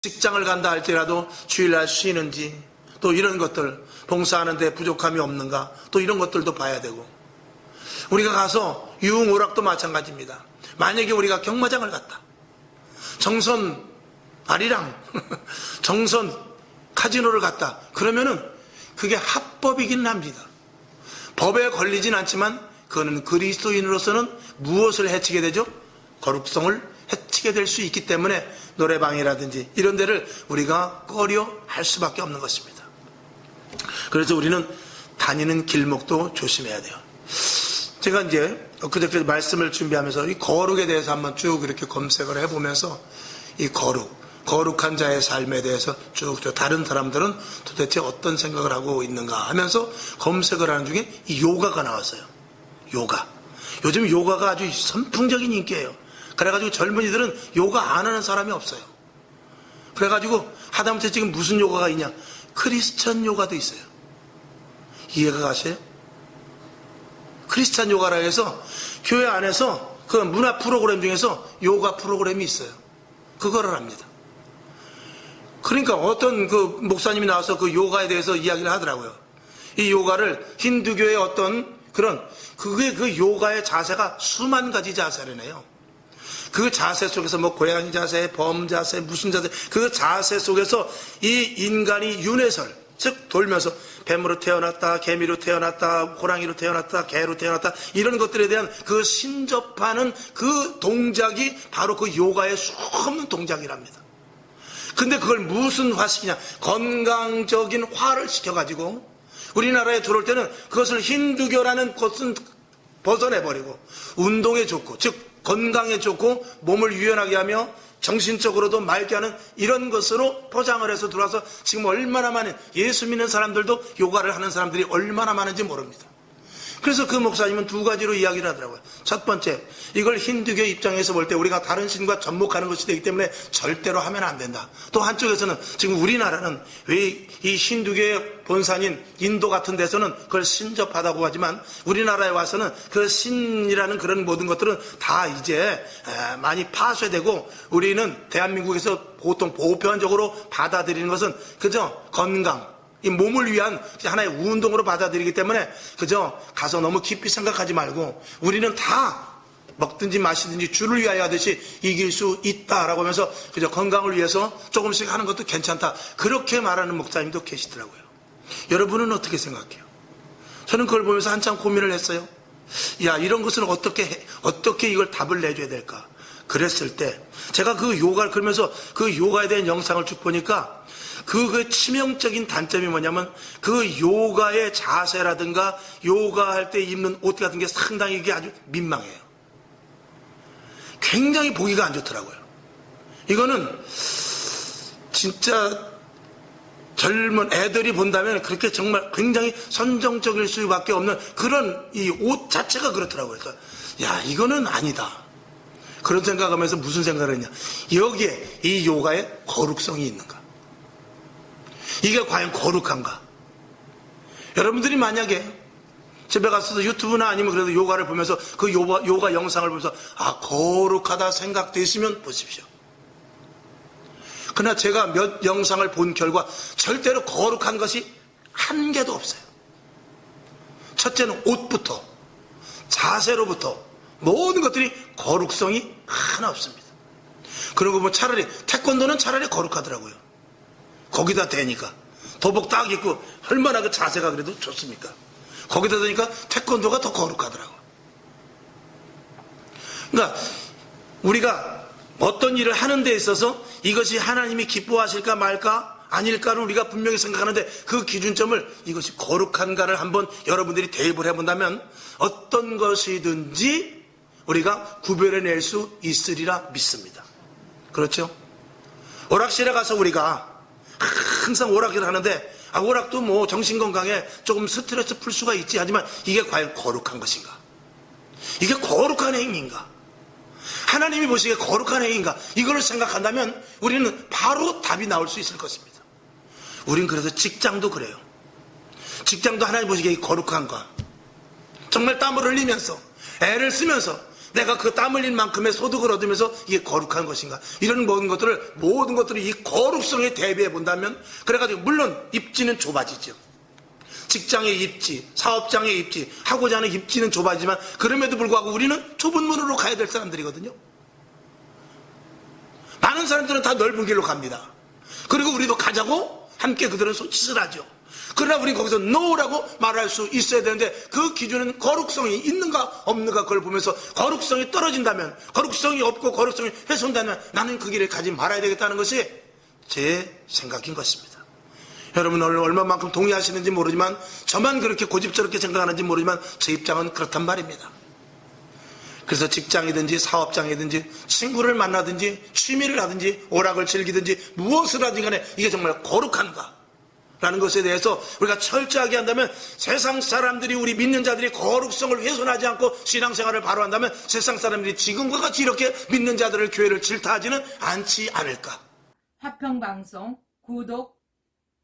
직장을 간다 할지라도 주일날 쉬는지, 또 이런 것들, 봉사하는데 부족함이 없는가, 또 이런 것들도 봐야 되고, 우리가 가서 유흥오락도 마찬가지입니다. 만약에 우리가 경마장을 갔다, 정선 아리랑 정선 카지노를 갔다 그러면은 그게 합법이긴 합니다. 법에 걸리진 않지만 그거는 그리스도인으로서는 무엇을 해치게 되죠? 거룩성을 해치게 될 수 있기 때문에 노래방이라든지 이런 데를 우리가 꺼려 할 수밖에 없는 것입니다. 그래서 우리는 다니는 길목도 조심해야 돼요. 제가 이제 그저께 말씀을 준비하면서 이 거룩에 대해서 한번 쭉 이렇게 검색을 해보면서 이 거룩한 자의 삶에 대해서 쭉 다른 사람들은 도대체 어떤 생각을 하고 있는가 하면서 검색을 하는 중에 이 요가가 나왔어요. 요가. 요즘 요가가 아주 선풍적인 인기예요. 그래가지고 젊은이들은 요가 안 하는 사람이 없어요. 그래가지고 하다못해 지금 무슨 요가가 있냐? 크리스천 요가도 있어요. 이해가 가세요? 크리스찬 요가라 해서 교회 안에서 그 문화 프로그램 중에서 요가 프로그램이 있어요. 그거를 합니다. 그러니까 어떤 그 목사님이 나와서 그 요가에 대해서 이야기를 하더라고요. 이 요가를 힌두교의 어떤 그게 그 요가의 자세가 수만 가지 자세라네요. 그 자세 속에서 뭐 고양이 자세, 범 자세, 무슨 자세, 그 자세 속에서 이 인간이 윤회설, 즉 돌면서 뱀으로 태어났다, 개미로 태어났다, 호랑이로 태어났다, 개로 태어났다, 이런 것들에 대한 그 신접하는 그 동작이 바로 그 요가의 수없는 동작이랍니다. 근데 그걸 무슨 화식이냐? 건강적인 화를 시켜가지고 우리나라에 들어올 때는 그것을 힌두교라는 것은 벗어내버리고 운동에 좋고, 즉 건강에 좋고 몸을 유연하게 하며 정신적으로도 맑게 하는 이런 것으로 포장을 해서 들어와서 지금 얼마나 많은 예수 믿는 사람들도 요가를 하는 사람들이 얼마나 많은지 모릅니다. 그래서 그 목사님은 두 가지로 이야기를 하더라고요. 첫 번째, 이걸 힌두교 입장에서 볼 때 우리가 다른 신과 접목하는 것이 되기 때문에 절대로 하면 안 된다. 또 한쪽에서는 지금 우리나라는 왜 이 힌두교의 본산인 인도 같은 데서는 그걸 신접하다고 하지만 우리나라에 와서는 그 신이라는 그런 모든 것들은 다 이제 많이 파쇄되고 우리는 대한민국에서 보통 보편적으로 받아들이는 것은 그저 건강, 이 몸을 위한 하나의 운동으로 받아들이기 때문에 그저 가서 너무 깊이 생각하지 말고 우리는 다 먹든지 마시든지 주를 위하여 하듯이 이길 수 있다라고 하면서 그저 건강을 위해서 조금씩 하는 것도 괜찮다, 그렇게 말하는 목사님도 계시더라고요. 여러분은 어떻게 생각해요? 저는 그걸 보면서 한참 고민을 했어요. 야, 이런 것은 어떻게 이걸 답을 내줘야 될까? 그랬을 때 제가 그 요가를 그러면서 그 요가에 대한 영상을 쭉 보니까 그 치명적인 단점이 뭐냐면 그 요가의 자세라든가 요가할 때 입는 옷 같은 게 상당히 이게 아주 민망해요. 굉장히 보기가 안 좋더라고요. 이거는 진짜 젊은 애들이 본다면 그렇게 정말 굉장히 선정적일 수밖에 없는 그런 이 옷 자체가 그렇더라고요. 그러니까 야, 이거는 아니다. 그런 생각하면서 무슨 생각을 했냐? 여기에 이 요가에 거룩성이 있는가? 이게 과연 거룩한가? 여러분들이 만약에 집에 가서 유튜브나 아니면 그래도 요가를 보면서 그 요가 영상을 보면서 아, 거룩하다 생각되시면 보십시오. 그러나 제가 몇 영상을 본 결과 절대로 거룩한 것이 한 개도 없어요. 첫째는 옷부터 자세로부터 모든 것들이 거룩성이 하나 없습니다. 그리고 뭐 차라리 태권도는 차라리 거룩하더라고요. 거기다 대니까 도복 딱 입고 얼마나 그 자세가 그래도 좋습니까? 거기다 대니까 태권도가 더 거룩하더라고. 그러니까 우리가 어떤 일을 하는 데 있어서 이것이 하나님이 기뻐하실까 말까 아닐까를 우리가 분명히 생각하는데 그 기준점을 이것이 거룩한가를 한번 여러분들이 대입을 해본다면 어떤 것이든지 우리가 구별해낼 수 있으리라 믿습니다. 그렇죠? 오락실에 가서 우리가 항상 오락을 하는데 오락도 뭐 정신건강에 조금 스트레스 풀 수가 있지 하지만 이게 과연 거룩한 것인가? 이게 거룩한 행위인가? 하나님이 보시기에 거룩한 행위인가? 이걸 생각한다면 우리는 바로 답이 나올 수 있을 것입니다. 우린 그래서 직장도 그래요. 직장도 하나님 보시기에 거룩한가? 정말 땀을 흘리면서 애를 쓰면서 내가 그 땀 흘린 만큼의 소득을 얻으면서 이게 거룩한 것인가? 이런 모든 것들을 이 거룩성에 대비해 본다면, 그래가지고 물론 입지는 좁아지죠. 직장의 입지, 사업장의 입지, 하고자 하는 입지는 좁아지지만 그럼에도 불구하고 우리는 좁은 문으로 가야 될 사람들이거든요. 많은 사람들은 다 넓은 길로 갑니다. 그리고 우리도 가자고 함께 그들은 손짓을 하죠. 그러나 우리는 거기서 NO라고 말할 수 있어야 되는데, 그 기준은 거룩성이 있는가 없는가 그걸 보면서 거룩성이 떨어진다면, 거룩성이 없고 거룩성이 훼손되면 나는 그 길을 가지 말아야 되겠다는 것이 제 생각인 것입니다. 여러분 얼마만큼 동의하시는지 모르지만, 저만 그렇게 고집스럽게 생각하는지 모르지만 제 입장은 그렇단 말입니다. 그래서 직장이든지 사업장이든지 친구를 만나든지 취미를 하든지 오락을 즐기든지 무엇을 하든지 간에 이게 정말 거룩한가 라는 것에 대해서 우리가 철저하게 한다면, 세상 사람들이, 우리 믿는 자들이 거룩성을 훼손하지 않고 신앙생활을 바로 한다면 세상 사람들이 지금과 같이 이렇게 믿는 자들을, 교회를 질타하지는 않지 않을까. 화평방송 구독,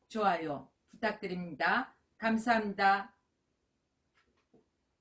좋아요 부탁드립니다. 감사합니다.